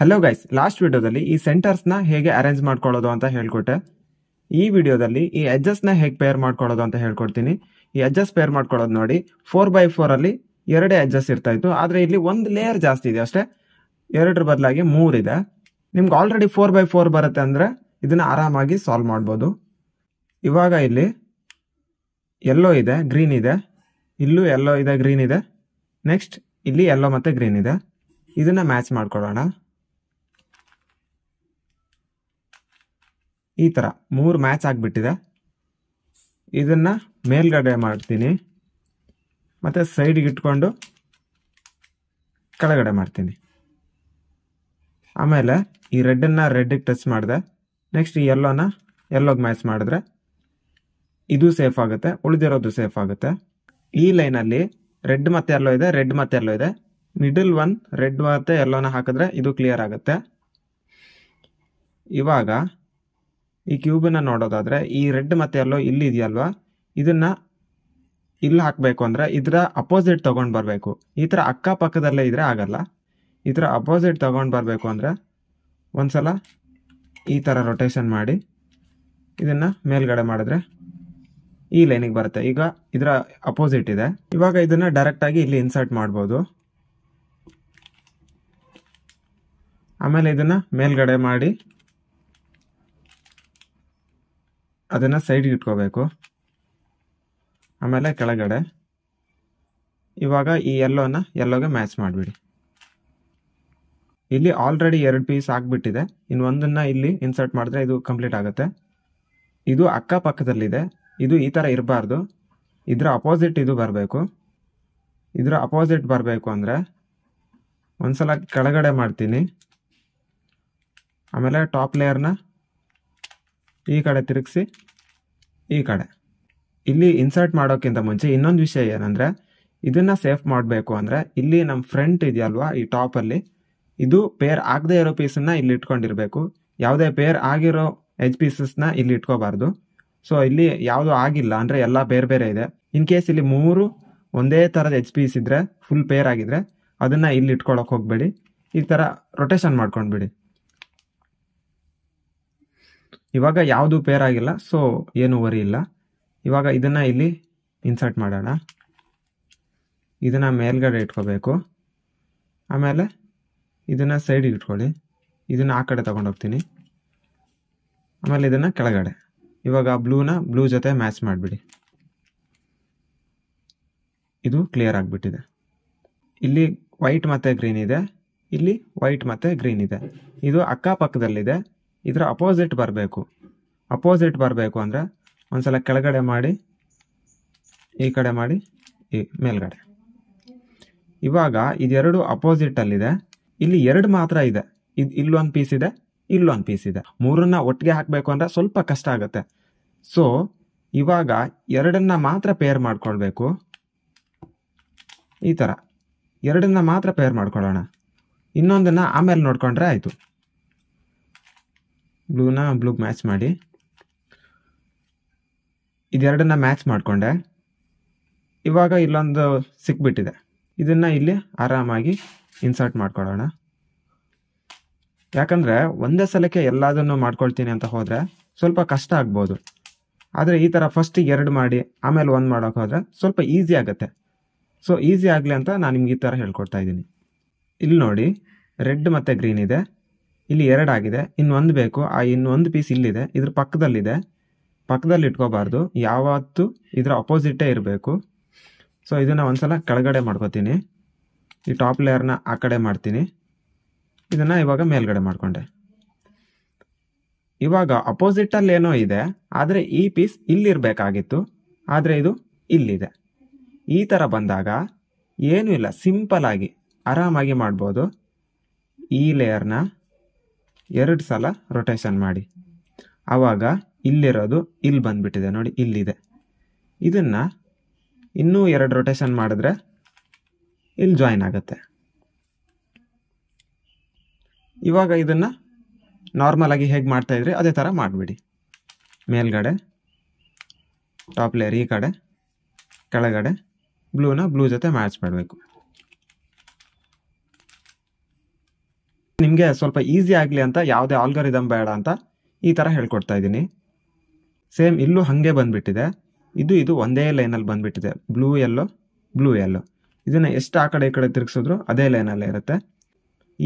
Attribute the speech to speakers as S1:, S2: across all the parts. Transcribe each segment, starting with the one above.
S1: Hello guys, last ವಿಡಿಯೋದಲ್ಲಿ ಈ ಸೆಂಟರ್ಸ್ನ ಹೇಗೆ ಅರೇಂಜ್ ಮಾಡ್ಕೊಳ್ಳೋದು ಅಂತ ಹೇಳ್ಕೊಟ್ಟೆ. ಈ ವಿಡಿಯೋದಲ್ಲಿ ಈ ಎಡ್ಜಸ್ನ ಹೇಗೆ ಪೇರ್ ಮಾಡ್ಕೊಳ್ಳೋದು ಅಂತ ಹೇಳ್ಕೊಡ್ತೀನಿ. ಈ ಎಡ್ಜಸ್ ಪೇರ್ ಮಾಡ್ಕೊಳ್ಳೋದು ನೋಡಿ, 4x4 ಅಲ್ಲಿ ಎರಡೇ ಎಡ್ಜಸ್ ಇರ್ತಾ ಇತ್ತು, ಆದರೆ ಇಲ್ಲಿ ಒಂದು ಲೇಯರ್ ಜಾಸ್ತಿ ಇದೆ ಅಷ್ಟೇ. ಎರಡರ ಬದಲಾಗಿ 3 ಇದೆ. ನಿಮ್ಗೆ ಆಲ್ರೆಡಿ 4x4 ಬರುತ್ತೆ ಅಂದರೆ ಇದನ್ನು ಆರಾಮಾಗಿ ಸಾಲ್ವ್ ಮಾಡ್ಬೋದು. ಇವಾಗ ಇಲ್ಲಿ ಯೆಲ್ಲೋ ಇದೆ, ಗ್ರೀನ್ ಇದೆ, ಇಲ್ಲೂ ಯೆಲ್ಲೋ ಇದೆ, ಗ್ರೀನ್ ಇದೆ, ನೆಕ್ಸ್ಟ್ ಇಲ್ಲಿ ಯೆಲ್ಲೋ ಮತ್ತು ಗ್ರೀನ್ ಇದೆ. ಇದನ್ನು ಮ್ಯಾಚ್ ಮಾಡ್ಕೊಳ್ಳೋಣ. ಈ ಥರ 3 ಮ್ಯಾಚ್ ಆಗಿಬಿಟ್ಟಿದೆ. ಇದನ್ನು ಮೇಲ್ಗಡೆ ಮಾಡ್ತೀನಿ ಮತ್ತು ಸೈಡಿಗೆ ಇಟ್ಕೊಂಡು ಕೆಳಗಡೆ ಮಾಡ್ತೀನಿ. ಆಮೇಲೆ ಈ ರೆಡ್ಡನ್ನು ರೆಡ್ಡಿಗೆ ಟಚ್ ಮಾಡಿದೆ. ನೆಕ್ಸ್ಟ್ ಈ ಯೆಲ್ಲೋನ ಯೆಲ್ಲೋಗೆ ಮ್ಯಾಚ್ ಮಾಡಿದ್ರೆ ಇದು ಸೇಫ್ ಆಗುತ್ತೆ, ಉಳಿದಿರೋದು ಸೇಫ್ ಆಗುತ್ತೆ. ಈ ಲೈನಲ್ಲಿ ರೆಡ್ ಮತ್ತು ಯೆಲ್ಲೋ ಇದೆ, ರೆಡ್ ಮತ್ತು ಯೆಲ್ಲೋ ಇದೆ. ಮಿಡಲ್ ಒನ್ ರೆಡ್ ಮತ್ತು ಯೆಲ್ಲೋನ ಹಾಕಿದ್ರೆ ಇದು ಕ್ಲಿಯರ್ ಆಗುತ್ತೆ. ಇವಾಗ ಈ ಕ್ಯೂಬನ್ನು ನೋಡೋದಾದರೆ ಈ ರೆಡ್ ಮತ್ತು ಯೆಲ್ಲೋ ಇಲ್ಲಿ ಇದೆಯಲ್ವಾ, ಇದನ್ನು ಇಲ್ಲಿ ಹಾಕಬೇಕು ಅಂದರೆ ಇದರ ಅಪೋಸಿಟ್ ತೊಗೊಂಡು ಬರಬೇಕು. ಈ ಥರ ಅಕ್ಕಪಕ್ಕದಲ್ಲೇ ಇದ್ದರೆ ಆಗಲ್ಲ. ಈ ಥರ ಅಪೋಸಿಟ್ ತೊಗೊಂಡು ಬರಬೇಕು ಅಂದರೆ ಒಂದ್ಸಲ ಈ ಥರ ರೊಟೇಷನ್ ಮಾಡಿ ಇದನ್ನು ಮೇಲ್ಗಡೆ ಮಾಡಿದ್ರೆ ಈ ಲೈನಿಗೆ ಬರುತ್ತೆ. ಈಗ ಇದರ ಅಪೋಸಿಟ್ ಇದೆ. ಇವಾಗ ಇದನ್ನು ಡೈರೆಕ್ಟಾಗಿ ಇಲ್ಲಿ ಇನ್ಸರ್ಟ್ ಮಾಡ್ಬೋದು. ಆಮೇಲೆ ಇದನ್ನು ಮೇಲ್ಗಡೆ ಮಾಡಿ ಅದನ್ನು ಸೈಡ್ಗೆ ಇಟ್ಕೋಬೇಕು. ಆಮೇಲೆ ಕೆಳಗಡೆ ಇವಾಗ ಈ ಯೆಲ್ಲೋನ ಯೆಲ್ಲೋಗೆ ಮ್ಯಾಚ್ ಮಾಡಿಬಿಡಿ. ಇಲ್ಲಿ ಆಲ್ರೆಡಿ 2 ಪೀಸ್ ಆಗಿಬಿಟ್ಟಿದೆ. ಇನ್ನು ಒಂದನ್ನು ಇಲ್ಲಿ ಇನ್ಸರ್ಟ್ ಮಾಡಿದ್ರೆ ಇದು ಕಂಪ್ಲೀಟ್ ಆಗುತ್ತೆ. ಇದು ಅಕ್ಕಪಕ್ಕದಲ್ಲಿದೆ, ಇದು ಈ ಥರ ಇರಬಾರ್ದು. ಇದರ ಅಪೋಸಿಟ್ ಇದು ಬರಬೇಕು. ಇದರ ಅಪೋಸಿಟ್ ಬರಬೇಕು ಅಂದರೆ ಒಂದ್ಸಲ ಕೆಳಗಡೆ ಮಾಡ್ತೀನಿ. ಆಮೇಲೆ ಟಾಪ್ ಲೇಯರ್ನ ಈ ಕಡೆ ತಿರುಗಿಸಿ ಈ ಕಡೆ ಇಲ್ಲಿ ಇನ್ಸರ್ಟ್ ಮಾಡೋಕ್ಕಿಂತ ಮುಂಚೆ ಇನ್ನೊಂದು ವಿಷಯ ಏನಂದರೆ, ಇದನ್ನು ಸೇಫ್ ಮಾಡಬೇಕು ಅಂದರೆ ಇಲ್ಲಿ ನಮ್ಮ ಫ್ರಂಟ್ ಇದೆಯಲ್ವಾ ಈ ಟಾಪಲ್ಲಿ, ಇದು ಪೇರ್ ಆಗದೆ ಇರೋ ಪೀಸನ್ನು ಇಲ್ಲಿ ಇಟ್ಕೊಂಡಿರಬೇಕು. ಯಾವುದೇ ಪೇರ್ ಆಗಿರೋ ಎಜ್ ಪೀಸಸ್ನ ಇಲ್ಲಿ ಇಟ್ಕೋಬಾರ್ದು. ಸೊ ಇಲ್ಲಿ ಯಾವುದು ಆಗಿಲ್ಲ ಅಂದರೆ ಎಲ್ಲ ಬೇರೆ ಬೇರೆ ಇದೆ. ಇನ್ ಕೇಸ್ ಇಲ್ಲಿ 3 ಒಂದೇ ಥರದ ಎಜ್ ಪೀಸ್ ಇದ್ದರೆ, ಫುಲ್ ಪೇರ್ ಆಗಿದ್ರೆ ಅದನ್ನು ಇಲ್ಲಿ ಇಟ್ಕೊಳ್ಳೋಕೆ ಹೋಗಬೇಡಿ. ಈ ಥರ ರೊಟೇಷನ್ ಮಾಡ್ಕೊಂಡ್ಬಿಡಿ. ಇವಾಗ ಯಾವುದು ಪೇರ್ ಆಗಿಲ್ಲ, ಸೊ ಏನು ವರಿ ಇಲ್ಲ. ಇವಾಗ ಇದನ್ನು ಇಲ್ಲಿ ಇನ್ಸರ್ಟ್ ಮಾಡೋಣ. ಇದನ್ನು ಮೇಲ್ಗಡೆ ಇಟ್ಕೋಬೇಕು. ಆಮೇಲೆ ಇದನ್ನು ಸೈಡಿಗೆ ಇಟ್ಕೊಳ್ಳಿ. ಇದನ್ನು ಆ ಕಡೆ ತೊಗೊಂಡೋಗ್ತೀನಿ. ಆಮೇಲೆ ಇದನ್ನು ಕೆಳಗಡೆ. ಇವಾಗ ಬ್ಲೂನ ಬ್ಲೂ ಜೊತೆ ಮ್ಯಾಚ್ ಮಾಡಿಬಿಡಿ. ಇದು ಕ್ಲಿಯರ್ ಆಗಿಬಿಟ್ಟಿದೆ. ಇಲ್ಲಿ ವೈಟ್ ಮತ್ತು ಗ್ರೀನ್ ಇದೆ, ಇಲ್ಲಿ ವೈಟ್ ಮತ್ತು ಗ್ರೀನ್ ಇದೆ. ಇದು ಅಕ್ಕಪಕ್ಕದಲ್ಲಿದೆ. ಇದರ ಅಪೋಸಿಟ್ ಬರಬೇಕು. ಅಪೋಸಿಟ್ ಬರಬೇಕು ಅಂದರೆ ಒಂದ್ಸಲ ಕೆಳಗಡೆ ಮಾಡಿ ಈ ಕಡೆ ಮಾಡಿ ಈ ಮೇಲ್ಗಡೆ. ಇವಾಗ ಇದೆರಡು ಅಪೋಸಿಟಲ್ಲಿದೆ. ಇಲ್ಲಿ 2 ಮಾತ್ರ ಇದೆ. ಇಲ್ಲೊಂದು ಪೀಸ್ ಇದೆ, ಇಲ್ಲೊಂದು ಪೀಸ್ ಇದೆ. 3ನ್ನ ಒಟ್ಟಿಗೆ ಹಾಕಬೇಕು ಅಂದರೆ ಸ್ವಲ್ಪ ಕಷ್ಟ ಆಗುತ್ತೆ. ಸೊ ಇವಾಗ 2ನ್ನ ಮಾತ್ರ ಪೇರ್ ಮಾಡ್ಕೊಳ್ಬೇಕು. ಈ ಥರ 2ನ್ನ ಮಾತ್ರ ಪೇರ್ ಮಾಡ್ಕೊಳ್ಳೋಣ. ಇನ್ನೊಂದನ್ನು ಆಮೇಲೆ ನೋಡ್ಕೊಂಡ್ರೆ ಆಯಿತು. ಬ್ಲೂನ ಬ್ಲೂಗೆ ಮ್ಯಾಚ್ ಮಾಡಿ ಇದೆರಡನ್ನ ಮ್ಯಾಚ್ ಮಾಡಿಕೊಂಡೆ. ಇವಾಗ ಇಲ್ಲೊಂದು ಸಿಕ್ಬಿಟ್ಟಿದೆ. ಇದನ್ನು ಇಲ್ಲಿ ಆರಾಮಾಗಿ ಇನ್ಸರ್ಟ್ ಮಾಡ್ಕೊಳ್ಳೋಣ. ಯಾಕಂದರೆ ಒಂದೇ ಸಲಕ್ಕೆ ಎಲ್ಲದನ್ನು ಮಾಡ್ಕೊಳ್ತೀನಿ ಅಂತ ಹೋದರೆ ಸ್ವಲ್ಪ ಕಷ್ಟ ಆಗ್ಬೋದು. ಆದರೆ ಈ ಥರ ಫಸ್ಟಿಗೆ 2 ಮಾಡಿ ಆಮೇಲೆ 1 ಮಾಡೋಕೆ ಹೋದರೆ ಸ್ವಲ್ಪ ಈಸಿ ಆಗುತ್ತೆ. ಸೊ ಈಸಿ ಆಗಲಿ ಅಂತ ನಾನು ನಿಮ್ಗೆ ಈ ಥರ ಹೇಳ್ಕೊಡ್ತಾ ಇದ್ದೀನಿ. ಇಲ್ಲಿ ನೋಡಿ, ರೆಡ್ ಮತ್ತು ಗ್ರೀನ್ ಇದೆ, ಇಲ್ಲಿ 2 ಆಗಿದೆ, ಇನ್ನೊಂದು ಬೇಕು. ಆ ಇನ್ನೊಂದು ಪೀಸ್ ಇಲ್ಲಿದೆ, ಇದ್ರ ಪಕ್ಕದಲ್ಲಿದೆ. ಪಕ್ಕದಲ್ಲಿ ಇಟ್ಕೋಬಾರ್ದು, ಯಾವತ್ತೂ ಇದರ ಅಪೋಸಿಟೇ ಇರಬೇಕು. ಸೊ ಇದನ್ನು ಒಂದ್ಸಲ ಕೆಳಗಡೆ ಮಾಡ್ಕೋತೀನಿ. ಈ ಟಾಪ್ ಲೇಯರ್ನ ಆ ಕಡೆ ಮಾಡ್ತೀನಿ. ಇದನ್ನು ಇವಾಗ ಮೇಲ್ಗಡೆ ಮಾಡಿಕೊಂಡೆ. ಇವಾಗ ಅಪೋಸಿಟಲ್ಲಿ ಏನೋ ಇದೆ, ಆದರೆ ಈ ಪೀಸ್ ಇಲ್ಲಿರಬೇಕಾಗಿತ್ತು, ಆದರೆ ಇದು ಇಲ್ಲಿದೆ. ಈ ಥರ ಬಂದಾಗ ಏನೂ ಇಲ್ಲ, ಸಿಂಪಲಾಗಿ ಆರಾಮಾಗಿ ಮಾಡ್ಬೋದು. ಈ ಲೇಯರ್ನ 2 ಸಲ ರೊಟೇಷನ್ ಮಾಡಿ. ಆವಾಗ ಇಲ್ಲಿರೋದು ಇಲ್ಲಿ ಬಂದುಬಿಟ್ಟಿದೆ ನೋಡಿ, ಇಲ್ಲಿದೆ. ಇದನ್ನು ಇನ್ನೂ 2 ರೊಟೇಷನ್ ಮಾಡಿದ್ರೆ ಇಲ್ಲಿ ಜಾಯಿನ್ ಆಗುತ್ತೆ. ಇವಾಗ ಇದನ್ನು ನಾರ್ಮಲಾಗಿ ಹೇಗೆ ಮಾಡ್ತಾಯಿದ್ರಿ ಅದೇ ಥರ ಮಾಡಿಬಿಡಿ. ಮೇಲ್ಗಡೆ ಟಾಪ್ ಲೇಯರ್ ಈ ಕಡೆ, ಕೆಳಗಡೆ ಬ್ಲೂನ ಬ್ಲೂ ಜೊತೆ ಮ್ಯಾಚ್ ಮಾಡಬೇಕು. ನಿಮಗೆ ಸ್ವಲ್ಪ ಈಸಿ ಆಗಲಿ ಅಂತ ಯಾವುದೇ ಆಲ್ಗಾರಿದಮ್ ಬೇಡ ಅಂತ ಈ ಥರ ಹೇಳ್ಕೊಡ್ತಾ ಇದ್ದೀನಿ. ಸೇಮ್ ಇಲ್ಲೂ ಹಾಗೆ ಬಂದುಬಿಟ್ಟಿದೆ. ಇದು ಒಂದೇ ಲೈನಲ್ಲಿ ಬಂದುಬಿಟ್ಟಿದೆ, ಬ್ಲೂ ಎಲ್ಲೋ. ಇದನ್ನು ಎಷ್ಟು ಆ ಕಡೆ ಈ ಕಡೆ ತಿರುಗಿಸಿದ್ರು ಅದೇ ಲೈನಲ್ಲೇ ಇರುತ್ತೆ.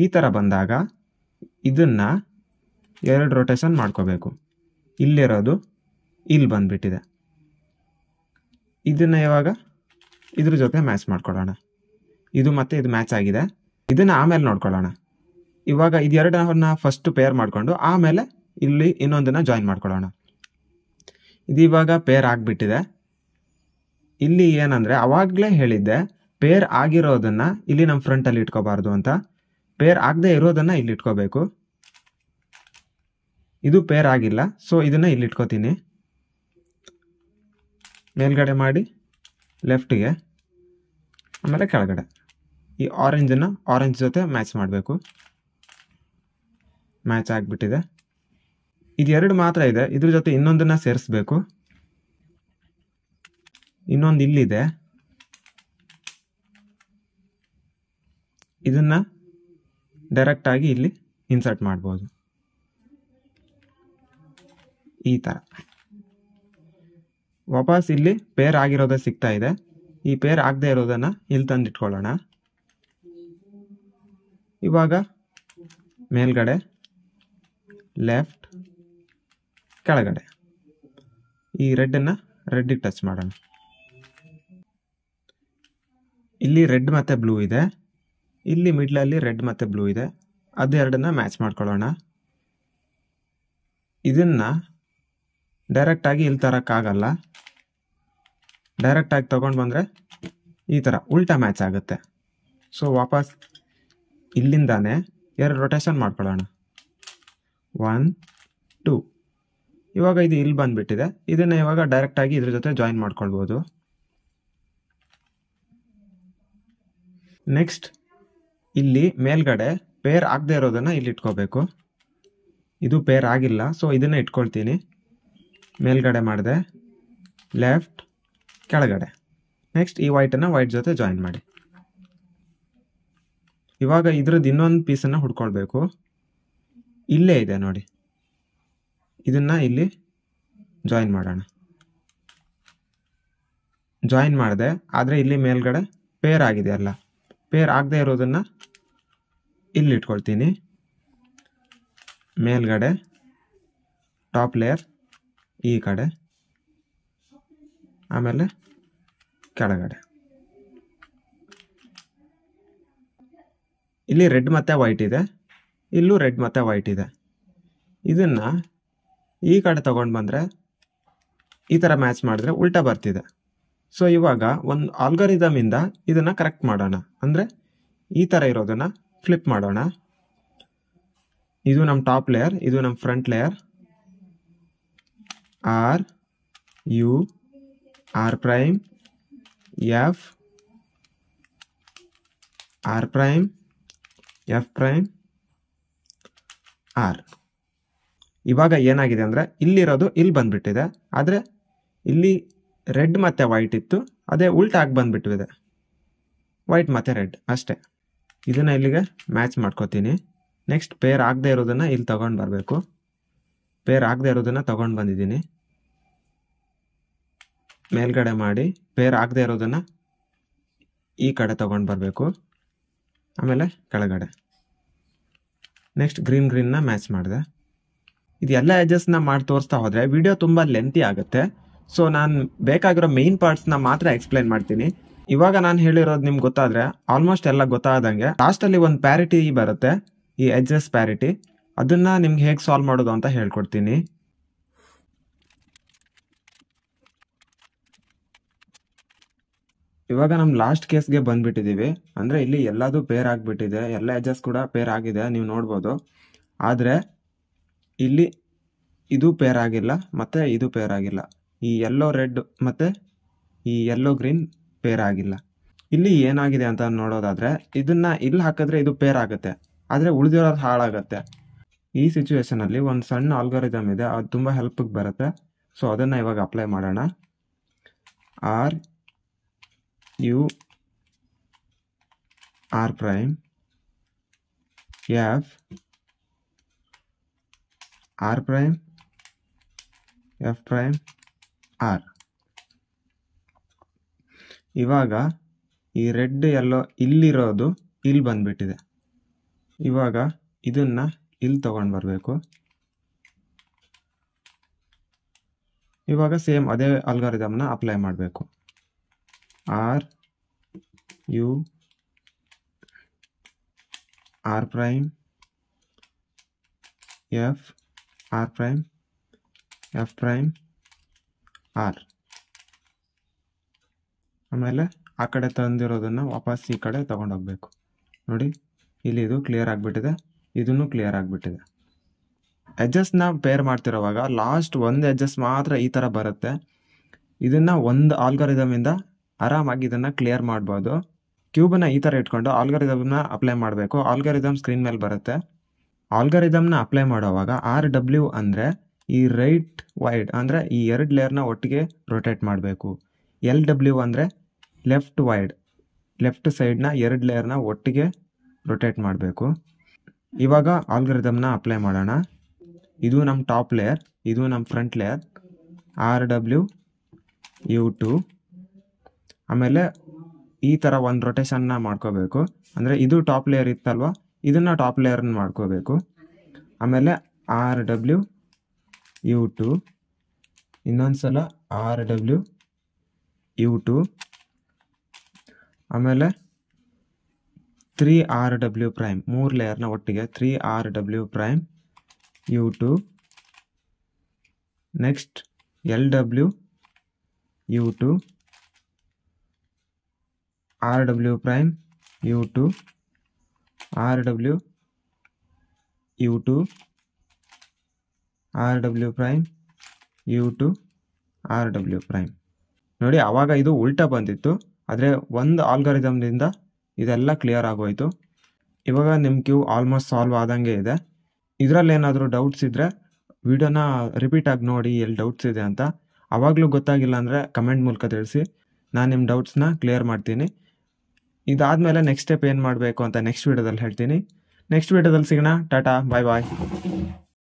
S1: ಈ ಥರ ಬಂದಾಗ ಇದನ್ನು 2 ರೊಟೇಷನ್ ಮಾಡ್ಕೋಬೇಕು. ಇಲ್ಲಿರೋದು ಇಲ್ಲಿ ಬಂದುಬಿಟ್ಟಿದೆ. ಇದನ್ನು ಇವಾಗ ಇದ್ರ ಜೊತೆ ಮ್ಯಾಚ್ ಮಾಡ್ಕೊಳ್ಳೋಣ. ಇದು ಮತ್ತು ಇದು ಮ್ಯಾಚ್ ಆಗಿದೆ. ಇದನ್ನು ಆಮೇಲೆ ನೋಡ್ಕೊಳ್ಳೋಣ. ಇವಾಗ ಇದೆರಡನ್ನ ಫಸ್ಟ್ ಪೇರ್ ಮಾಡಿಕೊಂಡು ಆಮೇಲೆ ಇಲ್ಲಿ ಇನ್ನೊಂದನ್ನು ಜಾಯಿನ್ ಮಾಡ್ಕೊಳ್ಳೋಣ. ಇದು ಇವಾಗ ಪೇರ್ ಆಗಿಬಿಟ್ಟಿದೆ. ಇಲ್ಲಿ ಏನಂದರೆ ಅವಾಗಲೇ ಹೇಳಿದ್ದೆ ಪೇರ್ ಆಗಿರೋದನ್ನು ಇಲ್ಲಿ ನಮ್ಮ ಫ್ರಂಟಲ್ಲಿ ಇಟ್ಕೋಬಾರ್ದು ಅಂತ. ಪೇರ್ ಆಗದೆ ಇರೋದನ್ನು ಇಲ್ಲಿ ಇಟ್ಕೋಬೇಕು. ಇದು ಪೇರ್ ಆಗಿಲ್ಲ, ಸೊ ಇದನ್ನು ಇಲ್ಲಿ ಇಟ್ಕೋತೀನಿ. ಮೇಲ್ಗಡೆ ಮಾಡಿ ಲೆಫ್ಟ್ಗೆ, ಆಮೇಲೆ ಕೆಳಗಡೆ ಈ ಆರೆಂಜ್ ಜೊತೆ ಮ್ಯಾಚ್ ಮಾಡಬೇಕು. ಮ್ಯಾಚ್ ಆಗಿಬಿಟ್ಟಿದೆ. ಇದು 2 ಮಾತ್ರ ಇದೆ. ಇದ್ರ ಜೊತೆ ಇನ್ನೊಂದನ್ನು ಸೇರಿಸ್ಬೇಕು. ಇನ್ನೊಂದು ಇಲ್ಲಿದೆ, ಇದನ್ನು ಡೈರೆಕ್ಟಾಗಿ ಇಲ್ಲಿ ಇನ್ಸರ್ಟ್ ಮಾಡ್ಬೋದು ಈ ಥರ. ವಾಪಸ್ ಇಲ್ಲಿ ಪೇರ್ ಆಗಿರೋದೇ ಸಿಗ್ತಾ ಇದೆ. ಈ ಪೇರ್ ಆಗದೆ ಇರೋದನ್ನು ಇಲ್ಲಿ ತಂದಿಟ್ಕೊಳ್ಳೋಣ. ಇವಾಗ ಮೇಲ್ಗಡೆ, ಲೆಫ್ಟ್, ಕೆಳಗಡೆ ಈ ರೆಡ್ಡಿಗೆ ಟಚ್ ಮಾಡೋಣ. ಇಲ್ಲಿ ರೆಡ್ ಮತ್ತು ಬ್ಲೂ ಇದೆ. ಇಲ್ಲಿ ಮಿಡ್ಲಲ್ಲಿ ರೆಡ್ ಮತ್ತು ಬ್ಲೂ ಇದೆ. ಅದೆರಡನ್ನ ಮ್ಯಾಚ್ ಮಾಡ್ಕೊಳ್ಳೋಣ. ಇದನ್ನು ಡೈರೆಕ್ಟಾಗಿ ಇಲ್ಲಿ ತರೋಕ್ಕಾಗಲ್ಲ. ಡೈರೆಕ್ಟಾಗಿ ತೊಗೊಂಡು ಬಂದರೆ ಈ ಥರ ಉಲ್ಟಾ ಮ್ಯಾಚ್ ಆಗುತ್ತೆ. ಸೊ ವಾಪಸ್ ಇಲ್ಲಿಂದಾನೆ 2 ರೊಟೇಷನ್ ಮಾಡ್ಕೊಳ್ಳೋಣ. 1 2. ಇವಾಗ ಇದು ಇಲ್ಲಿ ಬಂದುಬಿಟ್ಟಿದೆ. ಇದನ್ನು ಇವಾಗ ಡೈರೆಕ್ಟಾಗಿ ಇದ್ರ ಜೊತೆ ಜಾಯಿನ್ ಮಾಡ್ಕೊಳ್ಬೋದು. ನೆಕ್ಸ್ಟ್ ಇಲ್ಲಿ ಮೇಲ್ಗಡೆ ಪೇರ್ ಆಗದೆ ಇರೋದನ್ನು ಇಲ್ಲಿ ಇಟ್ಕೋಬೇಕು. ಇದು ಪೇರ್ ಆಗಿಲ್ಲ, ಸೊ ಇದನ್ನು ಇಟ್ಕೊಳ್ತೀನಿ. ಮೇಲ್ಗಡೆ ಮಾಡಿದೆ, ಲೆಫ್ಟ್, ಕೆಳಗಡೆ. ನೆಕ್ಸ್ಟ್ ಈ ವೈಟನ್ನು ವೈಟ್ ಜೊತೆ ಜಾಯಿನ್ ಮಾಡಿ. ಇವಾಗ ಇದ್ರದ್ದು ಇನ್ನೊಂದು ಪೀಸನ್ನು ಹುಡ್ಕೊಳ್ಬೇಕು. ಇಲ್ಲೇ ಇದೆ ನೋಡಿ, ಇದನ್ನು ಇಲ್ಲಿ ಜಾಯಿನ್ ಮಾಡೋಣ. ಜಾಯಿನ್ ಮಾಡಿದೆ, ಆದರೆ ಇಲ್ಲಿ ಮೇಲ್ಗಡೆ ಪೇರ್ ಆಗಿದೆ ಅಲ್ಲ. ಪೇರ್ ಆಗದೆ ಇರೋದನ್ನು ಇಲ್ಲಿ ಇಟ್ಕೊಳ್ತೀನಿ. ಮೇಲ್ಗಡೆ ಟಾಪ್ ಲೇಯರ್ ಈ ಕಡೆ, ಆಮೇಲೆ ಕೆಳಗಡೆ. ಇಲ್ಲಿ ರೆಡ್ ಮತ್ತು ವೈಟ್ ಇದೆ, ಇಲ್ಲೂ ರೆಡ್ ಮತ್ತು ವೈಟ್ ಇದೆ. ಇದನ್ನು ಈ ಕಡೆ ತಗೊಂಡು ಬಂದರೆ ಈ ಥರ ಮ್ಯಾಚ್ ಮಾಡಿದ್ರೆ ಉಲ್ಟಾ ಬರ್ತಿದೆ. ಸೊ ಇವಾಗ ಒಂದು ಆಲ್ಗಾರಿದಮಿಂದ ಇದನ್ನು ಕರೆಕ್ಟ್ ಮಾಡೋಣ. ಅಂದರೆ ಈ ಥರ ಇರೋದನ್ನು ಫ್ಲಿಪ್ ಮಾಡೋಣ. ಇದು ನಮ್ಮ ಟಾಪ್ ಲೇಯರ್, ಇದು ನಮ್ಮ front layer. R U R prime F R prime F prime R. ಇವಾಗ ಏನಾಗಿದೆ ಅಂದರೆ ಇಲ್ಲಿರೋದು ಇಲ್ಲಿ ಬಂದುಬಿಟ್ಟಿದೆ, ಆದರೆ ಇಲ್ಲಿ ರೆಡ್ ಮತ್ತು ವೈಟ್ ಇತ್ತು, ಅದೇ ಉಲ್ಟಾಗಿ ಬಂದುಬಿಟ್ಟಿದೆ, ವೈಟ್ ಮತ್ತು ರೆಡ್ ಅಷ್ಟೇ. ಇದನ್ನು ಇಲ್ಲಿಗೆ ಮ್ಯಾಚ್ ಮಾಡ್ಕೋತೀನಿ. ನೆಕ್ಸ್ಟ್ ಪೇರ್ ಆಗದೆ ಇರೋದನ್ನು ಇಲ್ಲಿ ತೊಗೊಂಡು ಬರಬೇಕು. ಪೇರ್ ಆಗದೆ ಇರೋದನ್ನು ತೊಗೊಂಡು ಬಂದಿದ್ದೀನಿ. ಮೇಲ್ಗಡೆ ಮಾಡಿ ಪೇರ್ ಆಗದೆ ಇರೋದನ್ನು ಈ ಕಡೆ ತೊಗೊಂಡು ಬರಬೇಕು, ಆಮೇಲೆ ಕೆಳಗಡೆ. ನೆಕ್ಸ್ಟ್ ಗ್ರೀನ್ನ ಮ್ಯಾಚ್ ಮಾಡಿದೆ. ಇದು ಎಲ್ಲ ಎಡ್ಜಸ್ನ ಮಾಡಿ ತೋರಿಸ್ತಾ ಹೋದರೆ ವಿಡಿಯೋ ತುಂಬ ಲೆಂತಿ ಆಗುತ್ತೆ. ಸೊ ನಾನು ಬೇಕಾಗಿರೋ ಮೇನ್ ಪಾರ್ಟ್ಸ್ನ ಮಾತ್ರ ಎಕ್ಸ್ಪ್ಲೈನ್ ಮಾಡ್ತೀನಿ. ಇವಾಗ ನಾನು ಹೇಳಿರೋದು ನಿಮ್ಗೆ ಗೊತ್ತಾದರೆ ಆಲ್ಮೋಸ್ಟ್ ಎಲ್ಲ ಗೊತ್ತಾದಂಗೆ. ಲಾಸ್ಟಲ್ಲಿ ಒಂದು ಪ್ಯಾರಿಟಿ ಬರುತ್ತೆ, ಈ ಎಡ್ಜಸ್ ಪ್ಯಾರಿಟಿ. ಅದನ್ನು ನಿಮ್ಗೆ ಹೇಗೆ ಸಾಲ್ವ್ ಮಾಡೋದು ಅಂತ ಹೇಳ್ಕೊಡ್ತೀನಿ. ಇವಾಗ ನಮ್ಮ ಲಾಸ್ಟ್ ಕೇಸ್ಗೆ ಬಂದುಬಿಟ್ಟಿದ್ದೀವಿ. ಅಂದರೆ ಇಲ್ಲಿ ಎಲ್ಲದೂ ಪೇರ್ ಆಗಿಬಿಟ್ಟಿದೆ, ಎಲ್ಲ ಎಡ್ಜಸ್ ಕೂಡ ಪೇರ್ ಆಗಿದೆ, ನೀವು ನೋಡ್ಬೋದು. ಆದರೆ ಇಲ್ಲಿ ಇದು ಪೇರ್ ಆಗಿಲ್ಲ ಮತ್ತು ಇದು ಪೇರ್ ಆಗಿಲ್ಲ. ಈ ಯೆಲ್ಲೋ ರೆಡ್ ಮತ್ತು ಈ ಯೆಲ್ಲೋ ಗ್ರೀನ್ ಪೇರ್ ಆಗಿಲ್ಲ. ಇಲ್ಲಿ ಏನಾಗಿದೆ ಅಂತ ನೋಡೋದಾದರೆ ಇದನ್ನು ಇಲ್ಲಿ ಹಾಕಿದ್ರೆ ಇದು ಪೇರ್ ಆಗುತ್ತೆ, ಆದರೆ ಉಳಿದಿರೋದು ಹಾಳಾಗುತ್ತೆ. ಈ ಸಿಚುವೇಷನಲ್ಲಿ ಒಂದು ಸಣ್ಣ ಆಲ್ಗಾರಿದಮ್ ಇದೆ, ಅದು ತುಂಬ ಹೆಲ್ಪಿಗೆ ಬರುತ್ತೆ. ಸೊ ಅದನ್ನು ಇವಾಗ ಅಪ್ಲೈ ಮಾಡೋಣ. R U R prime F R prime F prime R. ಇವಾಗ ಈ ರೆಡ್ ಎಲ್ಲೋ ಇಲ್ಲಿರೋದು ಇಲ್ಲಿ ಬಂದ್ಬಿಟ್ಟಿದೆ. ಇವಾಗ ಇದನ್ನ ಇಲ್ಲಿ ತಗೊಂಡು ಬರಬೇಕು. ಇವಾಗ ಸೇಮ್ ಅದೇ ಅಲ್ಗಾರಿದಮ್ನ ಅಪ್ಲೈ ಮಾಡಬೇಕು. R U R prime F R prime F prime R. ಆಮೇಲೆ ಆ ಕಡೆ ತಂದಿರೋದನ್ನು ವಾಪಸ್ ಈ ಕಡೆ ತಗೊಂಡೋಗ್ಬೇಕು. ನೋಡಿ ಇಲ್ಲಿ ಇದು ಕ್ಲಿಯರ್ ಆಗಿಬಿಟ್ಟಿದೆ, ಇದನ್ನು ಕ್ಲಿಯರ್ ಆಗಿಬಿಟ್ಟಿದೆ. ಎಡ್ಜಸ್ನ ಪೇರ್ ಮಾಡ್ತಿರೋವಾಗ ಲಾಸ್ಟ್ ಒಂದು ಎಡ್ಜಸ್ ಮಾತ್ರ ಈ ಥರ ಬರುತ್ತೆ. ಇದನ್ನು ಒಂದು ಆಲ್ಗಾರಿದಮಿಂದ ಆರಾಮಾಗಿ ಇದನ್ನು ಕ್ಲಿಯರ್ ಮಾಡ್ಬೋದು. ಕ್ಯೂಬನ್ನು ಈ ಥರ ಇಟ್ಕೊಂಡು ಆಲ್ಗಾರಿದಮ್ನ ಅಪ್ಲೈ ಮಾಡಬೇಕು. ಆಲ್ಗಾರಿದಮ್ ಸ್ಕ್ರೀನ್ ಮೇಲೆ ಬರುತ್ತೆ. ಆಲ್ಗಾರಿದಮ್ನ ಅಪ್ಲೈ ಮಾಡೋವಾಗ RW ಅಂದರೆ ಈ ರೈಟ್ ವೈಡ್ ಅಂದರೆ ಈ ಎರಡು ಲೇಯರ್ನ ಒಟ್ಟಿಗೆ ರೊಟೇಟ್ ಮಾಡಬೇಕು. LW ಅಂದರೆ ಲೆಫ್ಟ್ ವೈಡ್, ಲೆಫ್ಟ್ ಸೈಡ್ನ ಎರಡು ಲೇಯರ್ನ ಒಟ್ಟಿಗೆ ರೊಟೇಟ್ ಮಾಡಬೇಕು. ಇವಾಗ ಆಲ್ಗಾರಿದಮ್ನ ಅಪ್ಲೈ ಮಾಡೋಣ. ಇದು ನಮ್ಮ ಟಾಪ್ ಲೇಯರ್, ಇದು ನಮ್ಮ ಫ್ರಂಟ್ ಲೇಯರ್. RW U2. ಆಮೇಲೆ ಈ ಥರ ಒಂದು ರೊಟೇಷನ್ನ ಮಾಡ್ಕೋಬೇಕು. ಅಂದರೆ ಇದು ಟಾಪ್ ಲೇಯರ್ ಇತ್ತಲ್ವ, ಇದನ್ನು ಟಾಪ್ ಲೇಯರ್ನ ಮಾಡ್ಕೋಬೇಕು. ಆಮೇಲೆ RW U2, ಇನ್ನೊಂದು ಸಲ RW U2, ಆಮೇಲೆ 3RW ಪ್ರೈಮ್, 3 ಲೇಯರ್ನ ಒಟ್ಟಿಗೆ 3RW prime U2. Next LW U2, RW prime U2, RW U2, RW prime U2, RW prime. ನೋಡಿ ಆವಾಗ ಇದು ಉಲ್ಟಾ ಬಂದಿತ್ತು, ಆದರೆ ಒಂದು ಆಲ್ಗಾರಿದಮ್ದಿಂದ ಇದೆಲ್ಲ ಕ್ಲಿಯರ್ ಆಗೋಯ್ತು. ಇವಾಗ ನಿಮ್ಮ ಕ್ಯೂ ಆಲ್ಮೋಸ್ಟ್ ಸಾಲ್ವ್ ಆದಂಗೆ ಇದೆ. ಇದರಲ್ಲಿ ಏನಾದರೂ ಡೌಟ್ಸ್ ಇದ್ದರೆ ವಿಡಿಯೋನ ರಿಪೀಟ್ ಆಗಿ ನೋಡಿ ಎಲ್ಲಿ ಡೌಟ್ಸ್ ಇದೆ ಅಂತ. ಆವಾಗಲೂ ಗೊತ್ತಾಗಿಲ್ಲ ಅಂದರೆ ಕಮೆಂಟ್ ಮೂಲಕ ತಿಳಿಸಿ, ನಾನು ನಿಮ್ಮ ಡೌಟ್ಸ್ನ ಕ್ಲಿಯರ್ ಮಾಡ್ತೀನಿ. ಇದಾದಮೇಲೆ ನೆಕ್ಸ್ಟ್ ಸ್ಟೆಪ್ ಏನು ಮಾಡಬೇಕು ಅಂತ ನೆಕ್ಸ್ಟ್ ವಿಡಿಯೋದಲ್ಲಿ ಹೇಳ್ತೀನಿ. ನೆಕ್ಸ್ಟ್ ವಿಡಿಯೋದಲ್ಲಿ ಸಿಗೋಣ. ಟಾಟಾ, ಬಾಯ್ ಬಾಯ್.